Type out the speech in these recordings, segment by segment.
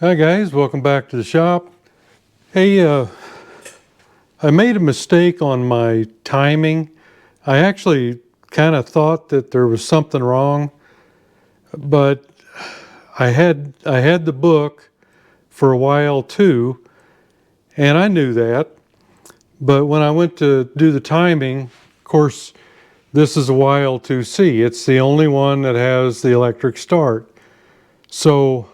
Hi guys, welcome back to the shop. Hey, I made a mistake on my timing. I actually kind of thought that there was something wrong, but I had the book for a while too, and I knew that. But when I went to do the timing, of course, this is a YL2C. It's the only one that has the electric start. So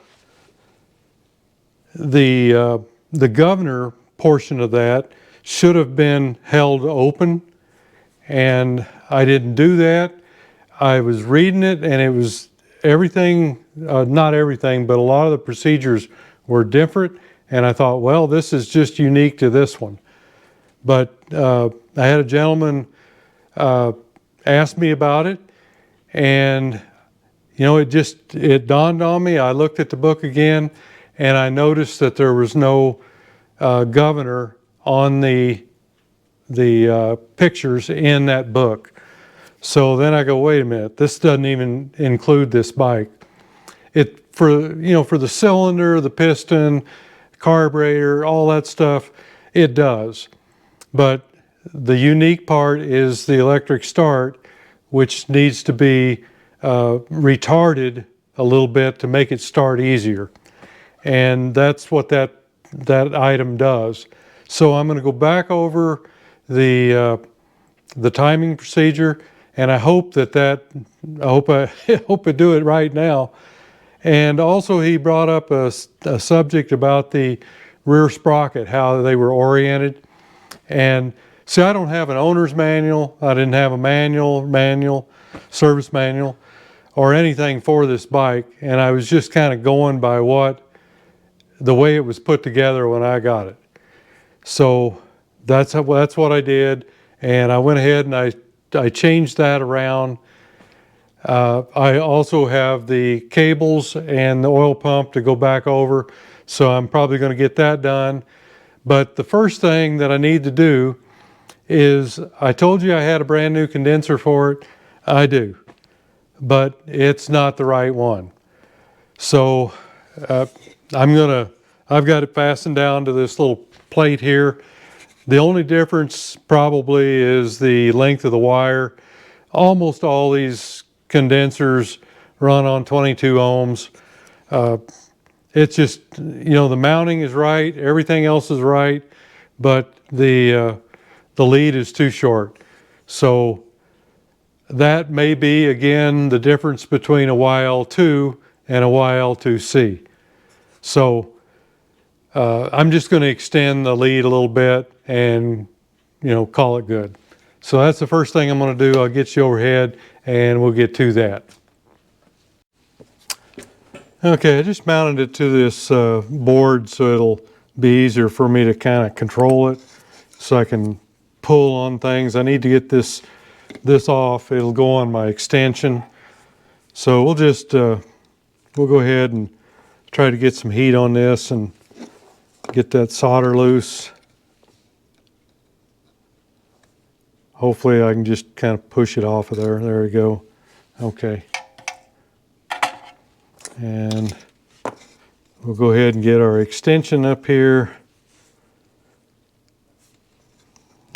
the governor portion of that should have been held open, and I didn't do that. I was reading it, and it was everything, not everything, but a lot of the procedures were different, and I thought, well, this is just unique to this one. But I had a gentleman ask me about it, and it dawned on me. I looked at the book again, and I noticed that there was no governor on the pictures in that book. So then I go, wait a minute, this doesn't even include this bike. For the cylinder, the piston, carburetor, all that stuff, it does. But the unique part is the electric start, which needs to be retarded a little bit to make it start easier. And that's what that item does. So I'm going to go back over the timing procedure, and I hope I hope I do it right now. And also he brought up a subject about the rear sprocket, how they were oriented. And see, I don't have an owner's manual. I didn't have a manual, service manual, or anything for this bike. And I was just kind of going by the way it was put together when I got it. So that's what I did. And I went ahead and I changed that around. I also have the cables and the oil pump to go back over. So I'm probably going to get that done. But the first thing that I need to do is, I told you I had a brand new condenser for it. I do, but it's not the right one. So I've got it fastened down to this little plate here. The only difference probably is the length of the wire. Almost all these condensers run on 22 ohms. It's just, the mounting is right, everything else is right, but the lead is too short. So that may be, again, the difference between a YL2 and a YL2C. So I'm just going to extend the lead a little bit and, call it good. So that's the first thing I'm going to do. I'll get you overhead and we'll get to that. Okay, I just mounted it to this board so it'll be easier for me to kind of control it, so I can pull on things. I need to get this off. It'll go on my extension. So we'll go ahead and try to get some heat on this and get that solder loose. Hopefully I can just kind of push it off of there. There we go. Okay. And we'll go ahead and get our extension up here.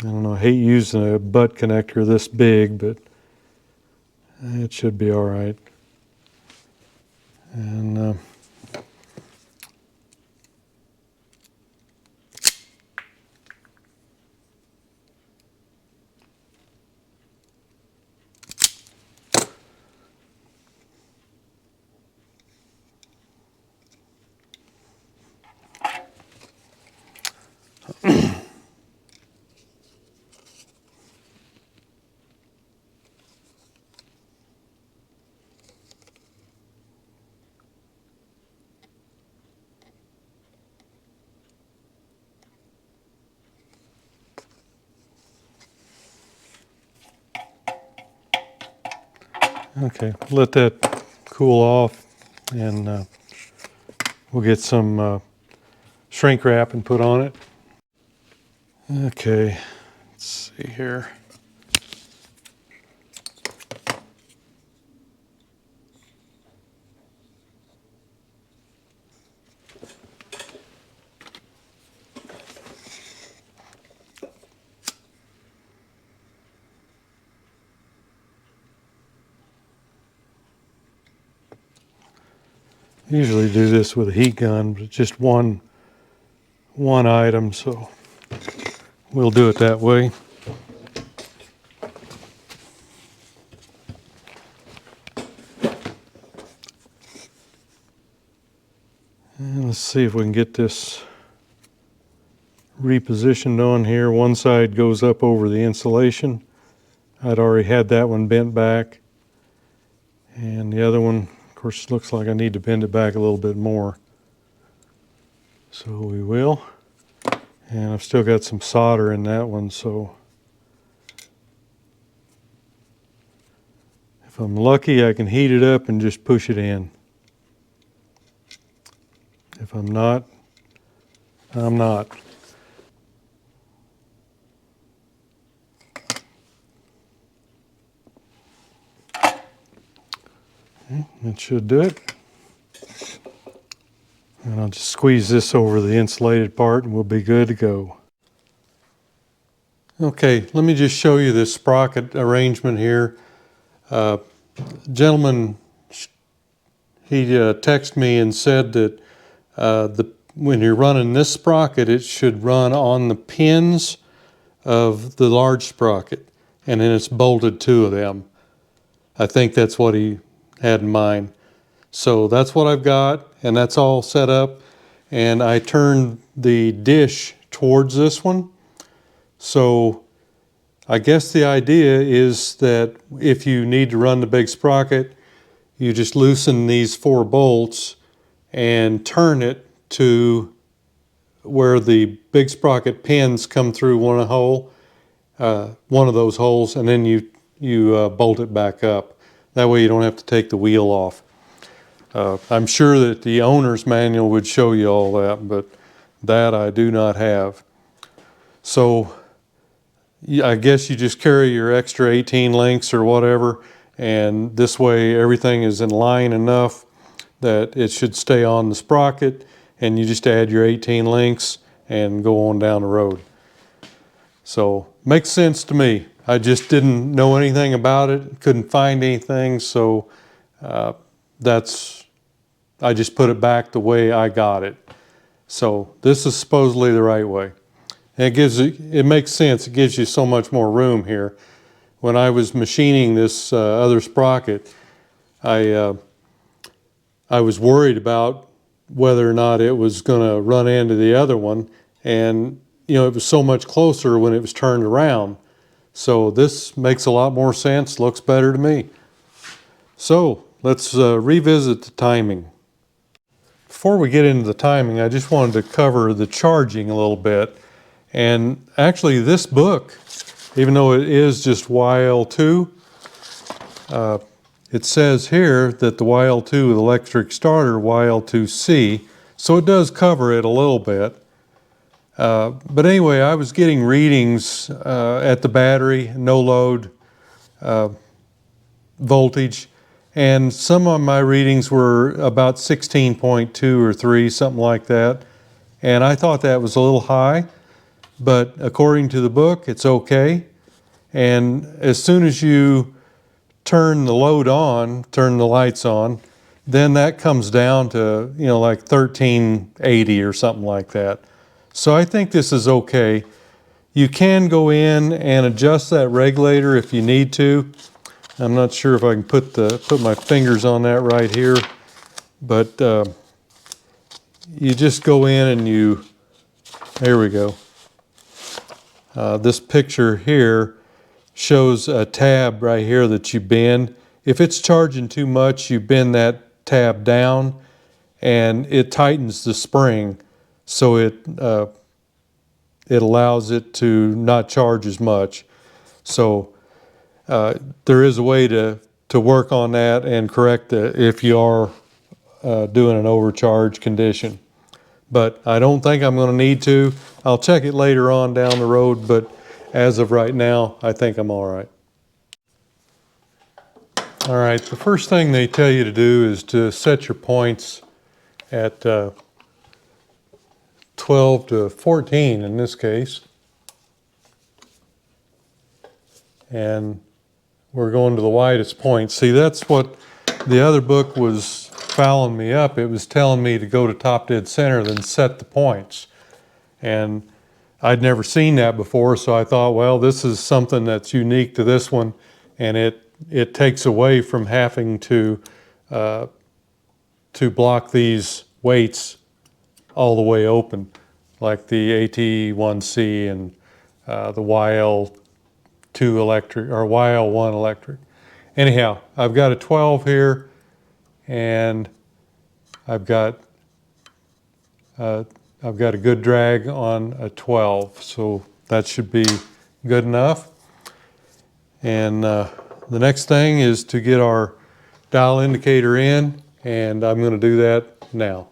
I don't know, I hate using a butt connector this big, but it should be all right. And okay, let that cool off, and we'll get some shrink wrap and put on it. Okay, let's see here. Usually do this with a heat gun, but just one item, so we'll do it that way. And let's see if we can get this repositioned on here. One side goes up over the insulation. I'd already had that one bent back. And the other one, of course, looks like I need to bend it back a little bit more. So we will. And I've still got some solder in that one, so if I'm lucky, I can heat it up and just push it in. If I'm not, I'm not. Okay, that should do it. And I'll just squeeze this over the insulated part and we'll be good to go. Okay, let me just show you this sprocket arrangement here. Gentleman, he texted me and said that when you're running this sprocket, it should run on the pins of the large sprocket, and then it's bolted two of them. I think that's what he had in mind. So that's what I've got, and that's all set up. And I turned the dish towards this one. So I guess the idea is that if you need to run the big sprocket, you just loosen these 4 bolts and turn it to where the big sprocket pins come through one of those holes, and then you bolt it back up. That way you don't have to take the wheel off. I'm sure that the owner's manual would show you all that, but that I do not have. So I guess you just carry your extra 18 links or whatever, and this way everything is in line enough that it should stay on the sprocket, and you just add your 18 links and go on down the road. So makes sense to me. I just didn't know anything about it, couldn't find anything, so I just put it back the way I got it. So this is supposedly the right way. And it makes sense. It gives you so much more room here. When I was machining this other sprocket, I was worried about whether or not it was going to run into the other one, and you know, it was so much closer when it was turned around. So this makes a lot more sense, looks better to me. So let's revisit the timing. Before we get into the timing, I just wanted to cover the charging a little bit. And actually this book, even though it is just YL2, it says here that the YL2 with electric starter, YL2C, so it does cover it a little bit. But anyway, I was getting readings at the battery, no load voltage, and some of my readings were about 16.2 or 3, something like that. And I thought that was a little high, but according to the book, it's okay. And as soon as you turn the load on, turn the lights on, then that comes down to, you know, like 1380 or something like that. So I think this is okay. You can go in and adjust that regulator if you need to. I'm not sure if I can put my fingers on that right here, but you just go in and there we go. This picture here shows a tab right here that you bend. If it's charging too much, you bend that tab down and it tightens the spring, so it allows it to not charge as much. So there is a way to work on that and correct it if you are doing an overcharge condition. But I don't think I'm going to need to. I'll check it later on down the road, but as of right now, I think I'm all right. All right, the first thing they tell you to do is to set your points at 12 to 14 in this case. And we're going to the widest point. See, that's what the other book was fouling me up, it was telling me to go to top dead center, then set the points. And I'd never seen that before, so I thought, well, this is something that's unique to this one, and it takes away from having to block these weights all the way open, like the AT1C and the YL2 electric, or YL1 electric. Anyhow, I've got a 12 here, and I've got a good drag on a 12, so that should be good enough. And the next thing is to get our dial indicator in, and I'm going to do that now.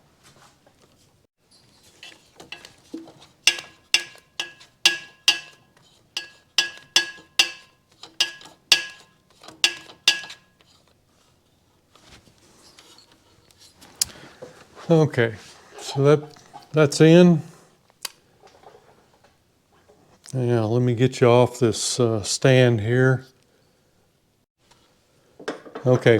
Okay, so that's in. Now let me get you off this stand here. Okay,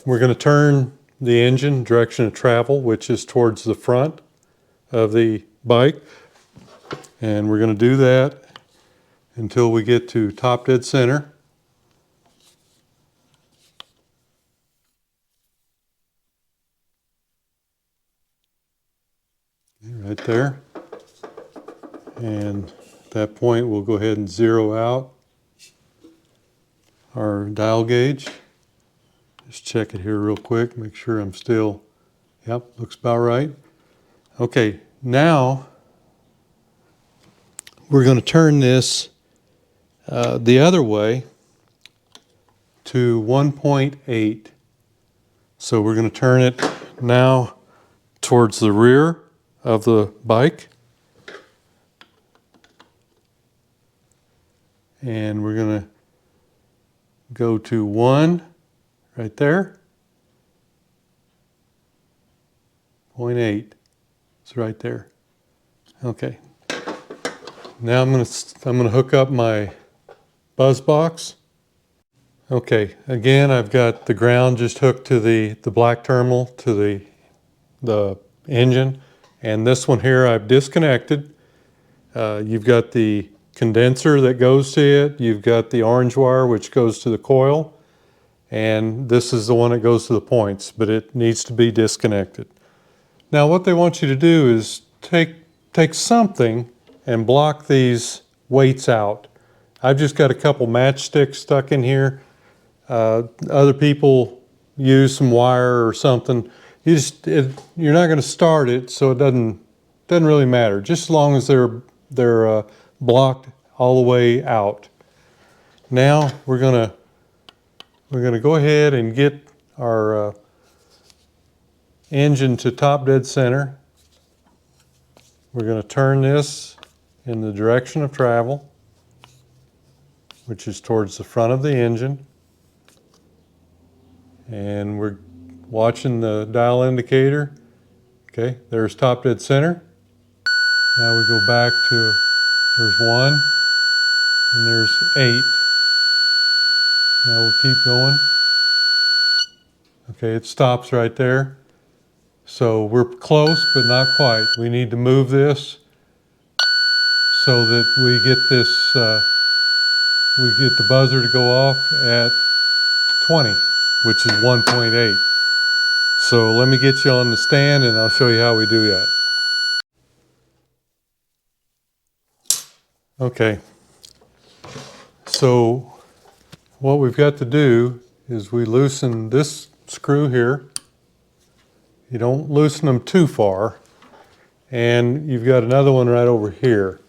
we're going to turn the engine direction of travel, which is towards the front of the bike, and we're going to do that until we get to top dead center. Right there. And at that point, we'll go ahead and zero out our dial gauge. Just check it here real quick, make sure I'm still, yep, looks about right. Okay, now we're going to turn this the other way to 1.8. So we're going to turn it now towards the rear of the bike. And we're going to go to 1 right there. 0.8. It's right there. Okay. Now I'm going to hook up my buzz box. Okay, again, I've got the ground just hooked to the black terminal to the engine, and this one here I've disconnected. You've got the condenser that goes to it, you've got the orange wire which goes to the coil, and this is the one that goes to the points, but it needs to be disconnected. Now what they want you to do is take something and block these weights out. I've just got a couple matchsticks stuck in here. Other people use some wire or something. You're not going to start it, so it doesn't really matter. Just as long as they're blocked all the way out. Now we're gonna go ahead and get our engine to top dead center. We're going to turn this in the direction of travel, which is towards the front of the engine. And we're watching the dial indicator. Okay, there's top dead center. Now we go back to, there's 1, and there's 8. Now we'll keep going. Okay, it stops right there. So we're close, but not quite. We need to move this so that we get this, we get the buzzer to go off at 20, which is 1.8. So let me get you on the stand and I'll show you how we do that. Okay, so what we've got to do is we loosen this screw here. You don't loosen them too far. And you've got another one right over here.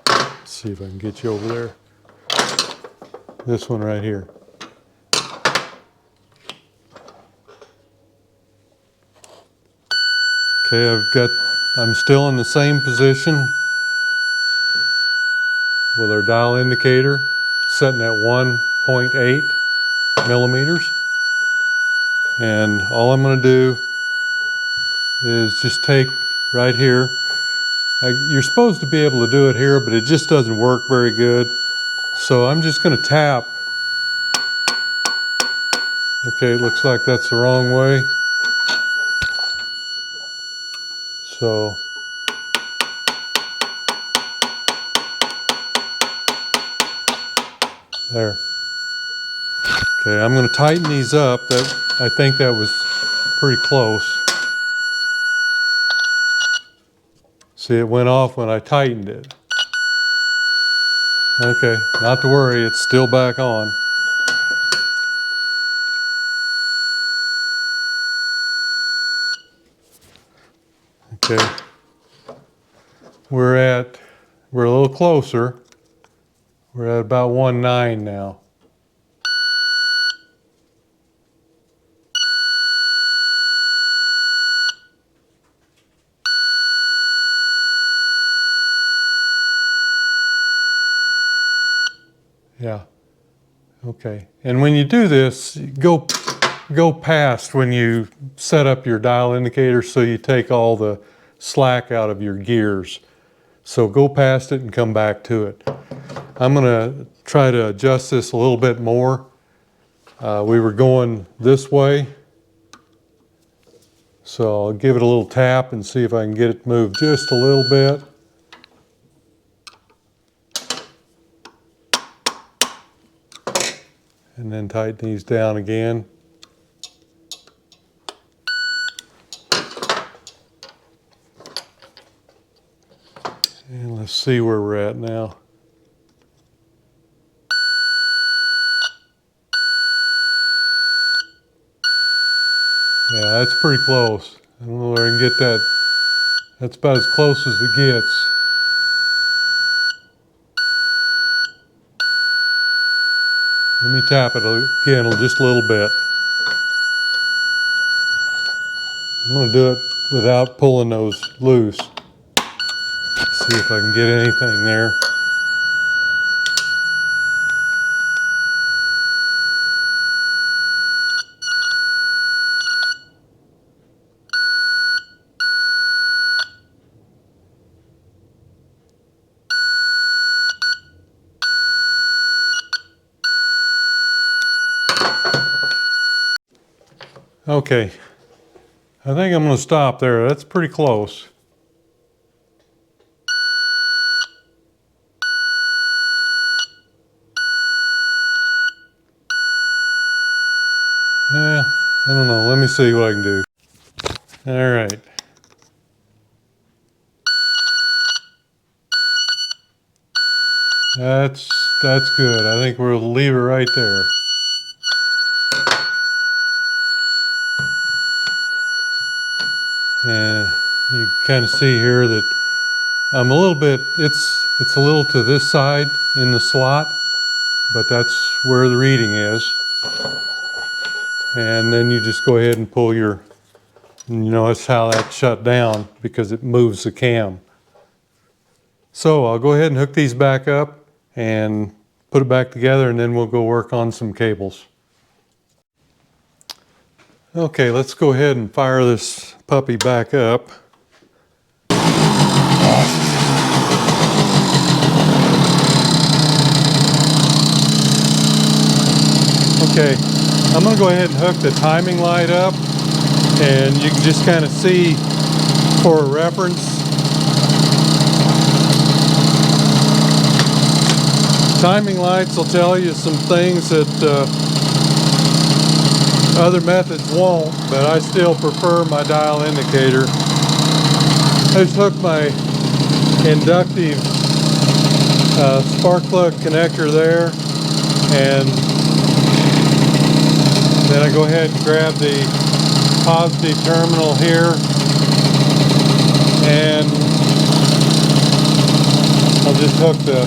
Let's see if I can get you over there. This one right here. Okay, I'm still in the same position with our dial indicator setting at 1.8 millimeters. And all I'm going to do is just take right here. You're supposed to be able to do it here, but it just doesn't work very good. So I'm just going to tap Okay, it looks like that's the wrong way. So there. Okay, I'm going to tighten these up. I think that was pretty close. See, it went off when I tightened it. Okay, not to worry, it's still back on. Okay, we're a little closer. We're at about 1.9 now. Yeah, okay. And when you do this, go past when you set up your dial indicator so you take all the slack out of your gears. So go past it and come back to it. I'm gonna try to adjust this a little bit more. We were going this way, so I'll give it a little tap and see if I can get it to move just a little bit. And then tighten these down again. And let's see where we're at now. Yeah, that's pretty close. I don't know where I can get that. That's about as close as it gets. Let me tap it again just a little bit. I'm going to do it without pulling those loose. See if I can get anything there. Okay, I think I'm going to stop there. That's pretty close. Yeah, I don't know. Let me see what I can do. All right. That's good. I think we'll leave it right there. And you kind of see here that I'm a little bit, it's a little to this side in the slot, but that's where the reading is. And then you just go ahead and pull your, and you notice how that shut down because it moves the cam. So I'll go ahead and hook these back up and put it back together, and then we'll go work on some cables. Okay, let's go ahead and fire this puppy back up. Okay, I'm going to go ahead and hook the timing light up, and you can just kind of see for a reference. Timing lights will tell you some things that other methods won't, but I still prefer my dial indicator. I just hooked my inductive spark plug connector there, and then I go ahead and grab the positive terminal here, and I'll just hook the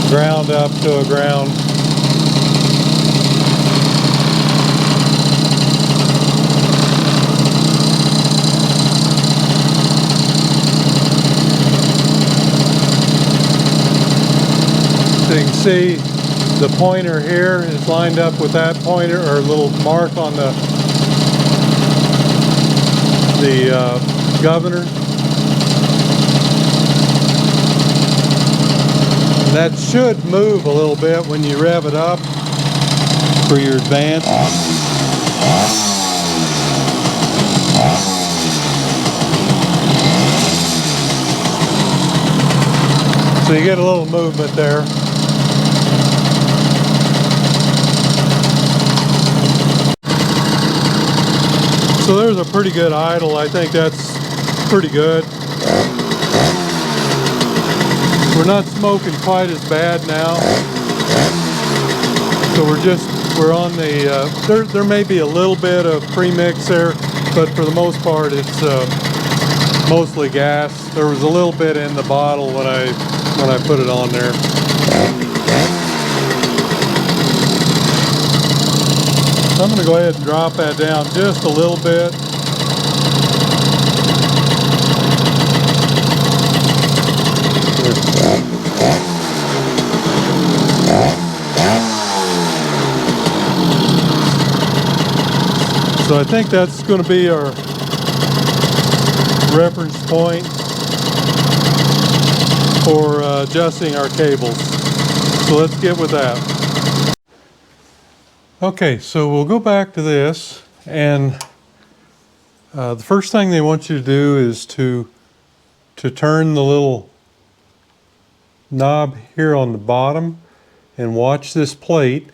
ground up to a ground. So you can see the pointer here is lined up with that pointer, or little mark on the governor. And that should move a little bit when you rev it up for your advance. So you get a little movement there. So there's a pretty good idle. I think that's pretty good. We're not smoking quite as bad now. So we're on the, there may be a little bit of premix there, but for the most part it's mostly gas. There was a little bit in the bottle when I put it on there. So I'm going to go ahead and drop that down just a little bit. So I think that's going to be our reference point for adjusting our cables. So let's get with that. Okay, so we'll go back to this, and the first thing they want you to do is to turn the little knob here on the bottom and watch this plate.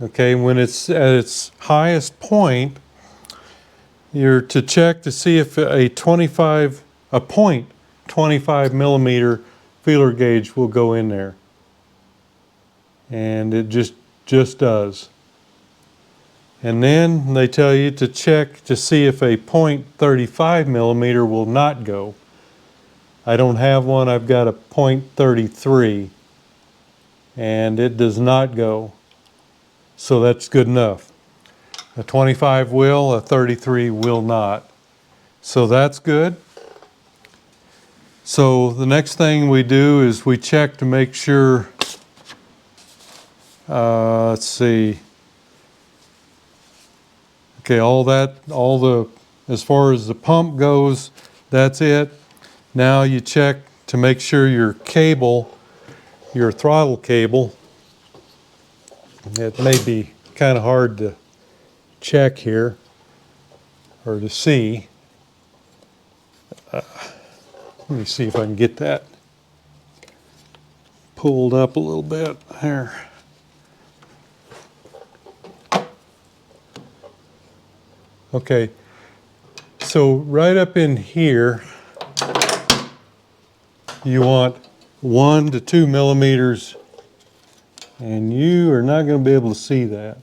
Okay, when it's at its highest point, you're to check to see if a 0.25 millimeter feeler gauge will go in there. And it just does. And then they tell you to check to see if a 0.35 millimeter will not go. I don't have one, I've got a 0.33 and it does not go. So that's good enough. A 25 will, a 33 will not. So that's good. So the next thing we do is we check to make sure, let's see. Okay, as far as the pump goes, that's it. Now you check to make sure your cable, your throttle cable, it may be kind of hard to check here or to see. Let me see if I can get that pulled up a little bit there. Okay, so right up in here, you want 1 to 2 millimeters, and you are not going to be able to see that.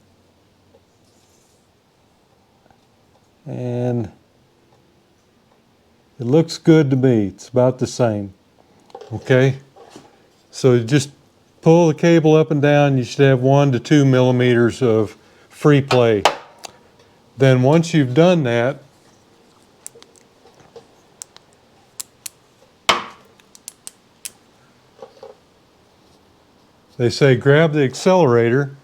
And it looks good to me. It's about the same. Okay, so you just pull the cable up and down. You should have 1 to 2 millimeters of free play. Then once you've done that, they say grab the accelerator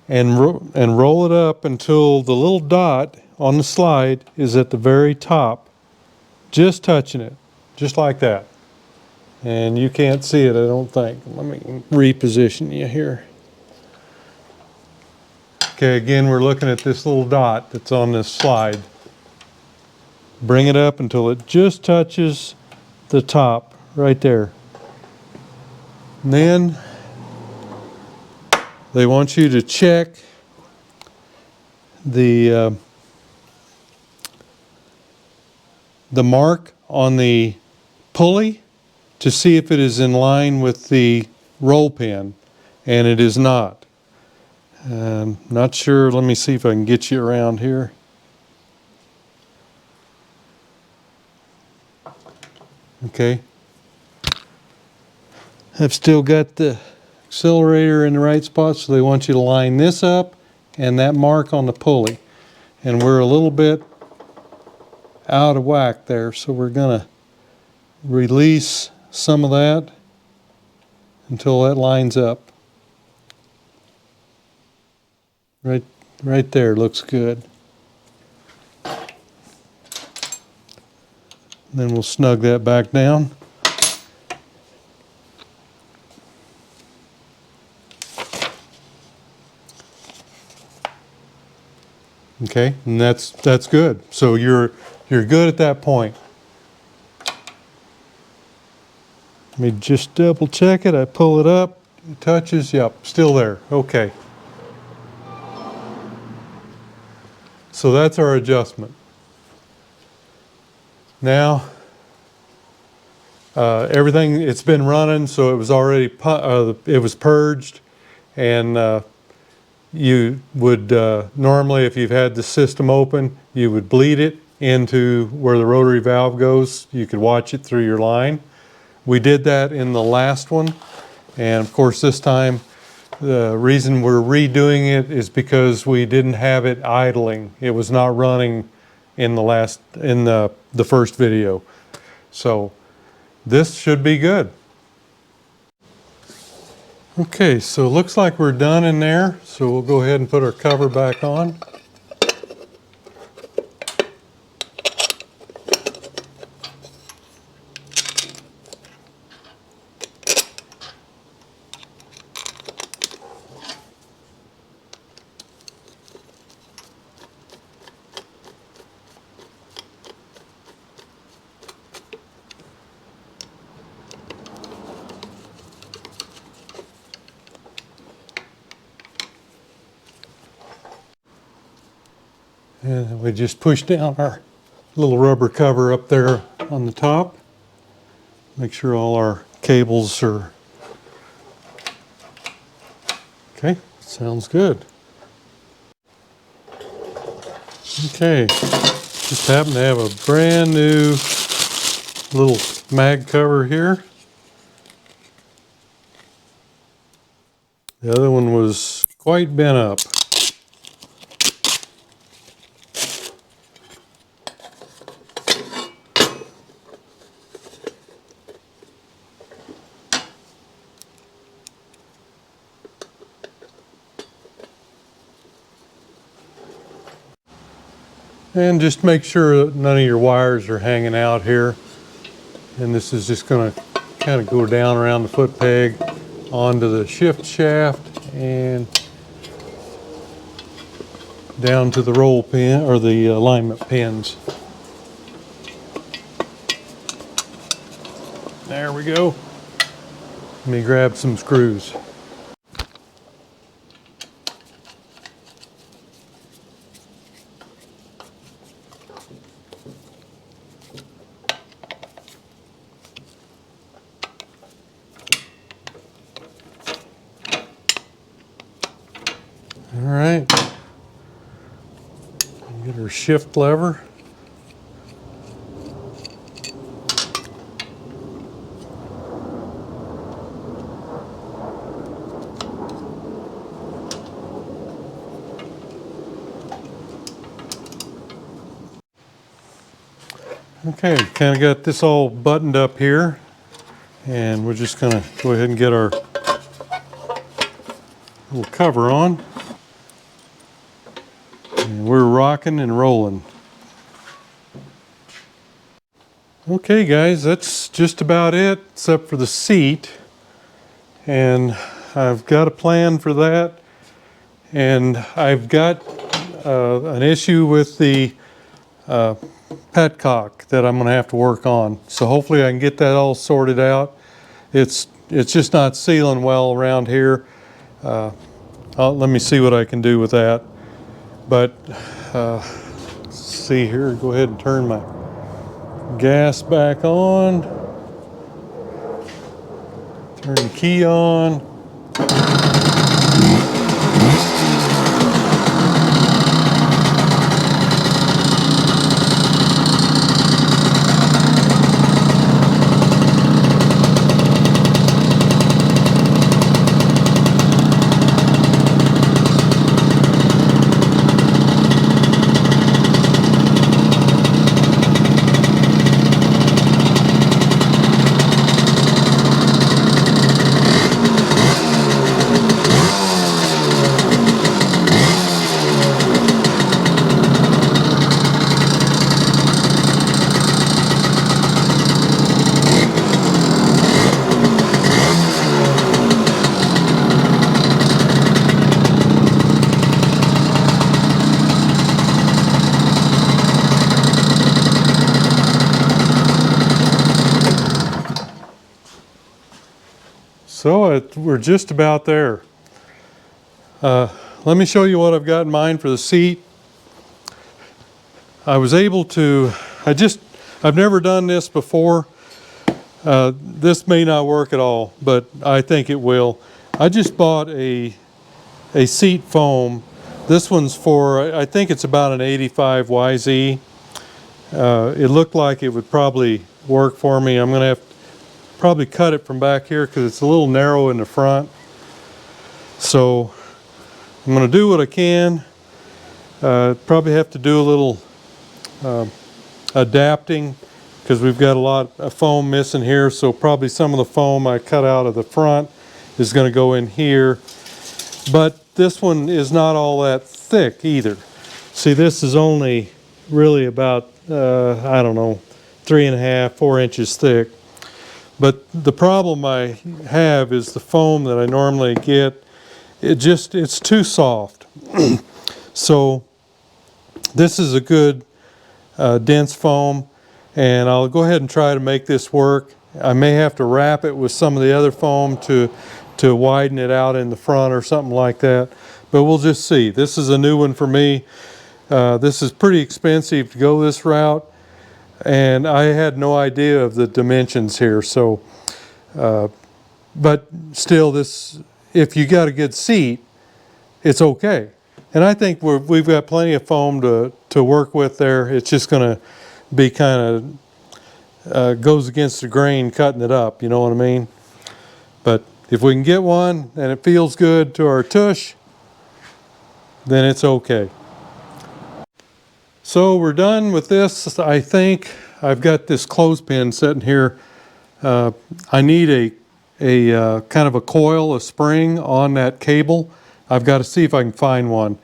and roll it up until the little dot on the slide is at the very top, just touching it, just like that. And you can't see it, I don't think. Let me reposition you here. Okay, again, we're looking at this little dot that's on this slide. Bring it up until it just touches the top, right there. And then they want you to check the mark on the pulley to see if it is in line with the roll pin, and it is not. Not sure, let me see if I can get you around here. Okay. I've still got the accelerator in the right spot, so they want you to line this up and that mark on the pulley. And we're a little bit out of whack there, so we're going to release some of that until that lines up. Right there, looks good. Then we'll snug that back down. Okay, and that's good. So you're good at that point. Let me just double check it. I pull it up, it touches, yep, still there. Okay. So that's our adjustment. Now, everything, it's been running, so it was already, it was purged, and you would, normally if you've had the system open, you would bleed it into where the rotary valve goes. You could watch it through your line. We did that in the last one, and of course this time the reason we're redoing it is because we didn't have it idling. It was not running in the first video. So this should be good. Okay, so it looks like we're done in there, so we'll go ahead and put our cover back on. And we just push down our little rubber cover up there on the top. Make sure all our cables are okay. Sounds good. Okay, just happen to have a brand new little mag cover here. The other one was quite bent up. And just make sure that none of your wires are hanging out here. And this is just going to kind of go down around the foot peg onto the shift shaft and down to the roll pin or the alignment pins. There we go. Let me grab some screws. All right, get our shift lever. Okay, kind of got this all buttoned up here, and we're just going to go ahead and get our little cover on. And we're rocking and rolling. Okay guys, that's just about it except for the seat. And I've got a plan for that. And I've got an issue with the petcock that I'm going to have to work on. So hopefully I can get that all sorted out. It's just not sealing well around here. Let me see what I can do with that. But let's see here, go ahead and turn my gas back on. Turn the key on. So we're just about there. Let me show you what I've got in mind for the seat. I was able to, I've never done this before. This may not work at all, but I think it will. I just bought a seat foam. This one's for, I think it's about an 85 YZ. It looked like it would probably work for me. I'm going to have to probably cut it from back here because it's a little narrow in the front. So I'm going to do what I can. Probably have to do a little adapting because we've got a lot of foam missing here. So probably some of the foam I cut out of the front is going to go in here. But this one is not all that thick either. See, this is only really about, I don't know, 3.5, 4 inches thick. But the problem I have is the foam that I normally get, it's too soft. So this is a good dense foam, and I'll go ahead and try to make this work. I may have to wrap it with some of the other foam to widen it out in the front or something like that, but we'll just see. This is a new one for me. This is pretty expensive to go this route, and I had no idea of the dimensions here. So but still, this, if you got a good seat, it's okay. And I think we've got plenty of foam to work with there. It's just going to be kind of goes against the grain cutting it up, you know what I mean? But if we can get one and it feels good to our tush, then it's okay. So we're done with this. I think I've got this clothespin sitting here. I need a kind of a coil, a spring on that cable. I've got to see if I can find one.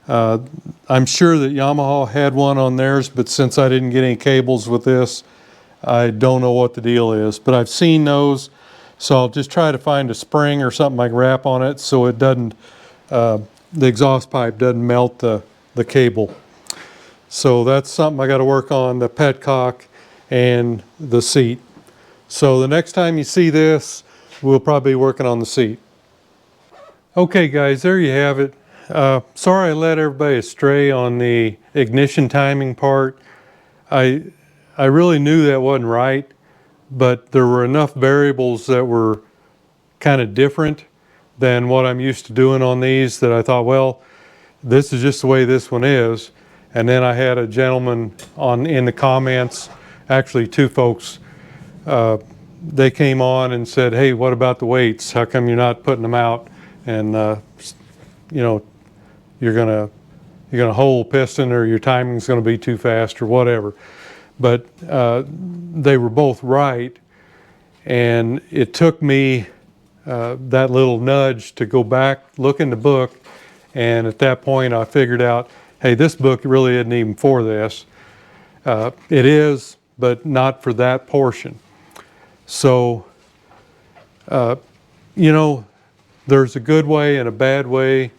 I'm sure that Yamaha had one on theirs, but since I didn't get any cables with this, I don't know what the deal is. But I've seen those, so I'll just try to find a spring or something I can wrap on it so it doesn't, the exhaust pipe doesn't melt the cable. So that's something I got to work on, the petcock and the seat. So the next time you see this, we'll probably be working on the seat. Okay guys, there you have it. Sorry I led everybody astray on the ignition timing part. I really knew that wasn't right, but there were enough variables that were kind of different than what I'm used to doing on these that I thought, well, this is just the way this one is. And then I had a gentleman in the comments, actually two folks, they came on and said, hey, what about the weights? How come you're not putting them out? And you know, you're gonna hold piston, or your timing's gonna be too fast or whatever. But they were both right, and it took me that little nudge to go back, look in the book, and at that point I figured out, hey, this book really isn't even for this. It is, but not for that portion. So, you know, there's a good way and a bad way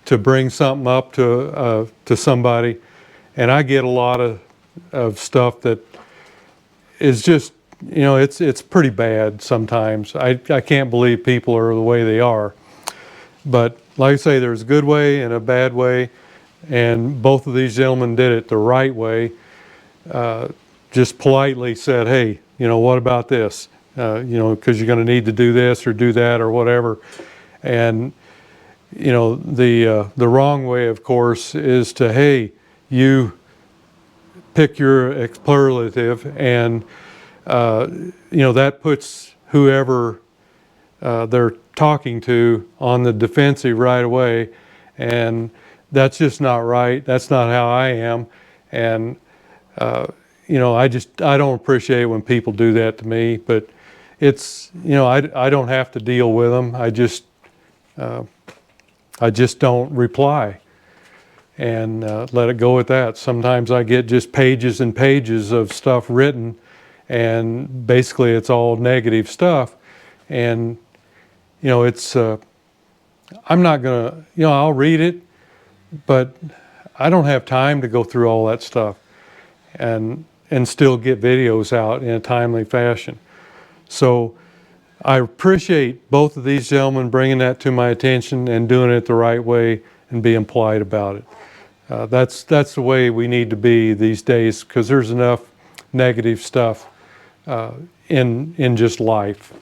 to bring something up to somebody, and I get a lot of stuff that is just, you know, it's pretty bad sometimes. I can't believe people are the way they are. But like I say, there's a good way and a bad way, and both of these gentlemen did it the right way. Just politely said, hey, you know, what about this? You know, because you're going to need to do this or do that or whatever. And you know, the wrong way, of course, is to, hey, you pick your expletive, and you know, that puts whoever they're talking to on the defensive right away, and that's just not right. That's not how I am, and you know, I don't appreciate when people do that to me. But it's, you know, I don't have to deal with them. I just don't reply and let it go at that. Sometimes I get just pages and pages of stuff written, and basically it's all negative stuff. And you know, it's I'm not gonna, you know, I'll read it, but I don't have time to go through all that stuff and still get videos out in a timely fashion. So I appreciate both of these gentlemen bringing that to my attention and doing it the right way and being polite about it. That's the way we need to be these days, because there's enough negative stuff in just life.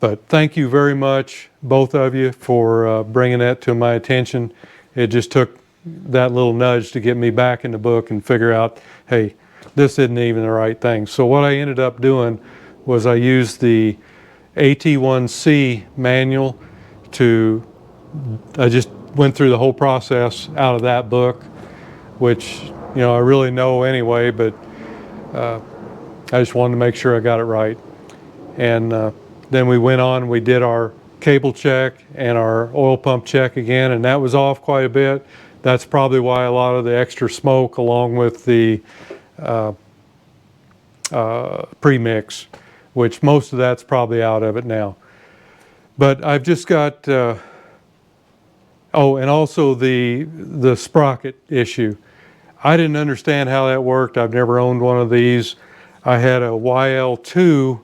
But thank you very much, both of you, for bringing that to my attention. It just took that little nudge to get me back in the book and figure out, hey, this isn't even the right thing. So what I ended up doing was I used the AT1C manual I just went through the whole process out of that book, which, you know, I really know anyway, but I just wanted to make sure I got it right. And then we went on, we did our cable check and our oil pump check again, and that was off quite a bit. That's probably why a lot of the extra smoke, along with the premix, which most of that's probably out of it now. But I've just got, oh, and also the sprocket issue. I didn't understand how that worked. I've never owned one of these. I had a YL2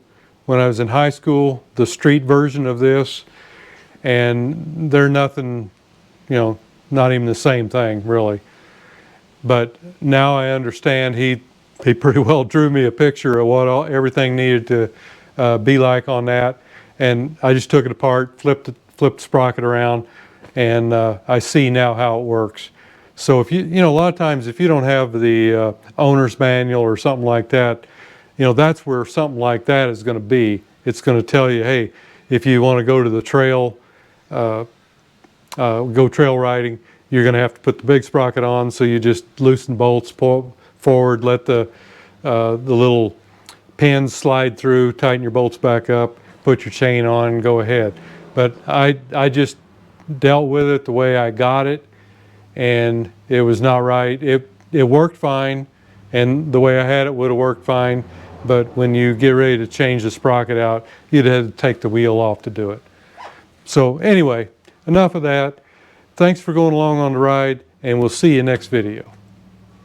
when I was in high school, the street version of this, and they're nothing, you know, not even the same thing really. But now I understand he pretty well drew me a picture of what everything needed to be like on that, and I just took it apart, flipped the sprocket around, and I see now how it works. So if you know, a lot of times if you don't have the owner's manual or something like that, you know, that's where something like that is going to be. It's going to tell you, hey, if you want to go to the trail, go trail riding, you're going to have to put the big sprocket on. So you just loosen bolts, pull forward, let the little pins slide through, tighten your bolts back up, put your chain on, and go ahead. But I just dealt with it the way I got it, and it was not right. It worked fine, and the way I had it would have worked fine. But when you get ready to change the sprocket out, you'd have to take the wheel off to do it. So anyway, enough of that. Thanks for going along on the ride, and we'll see you next video.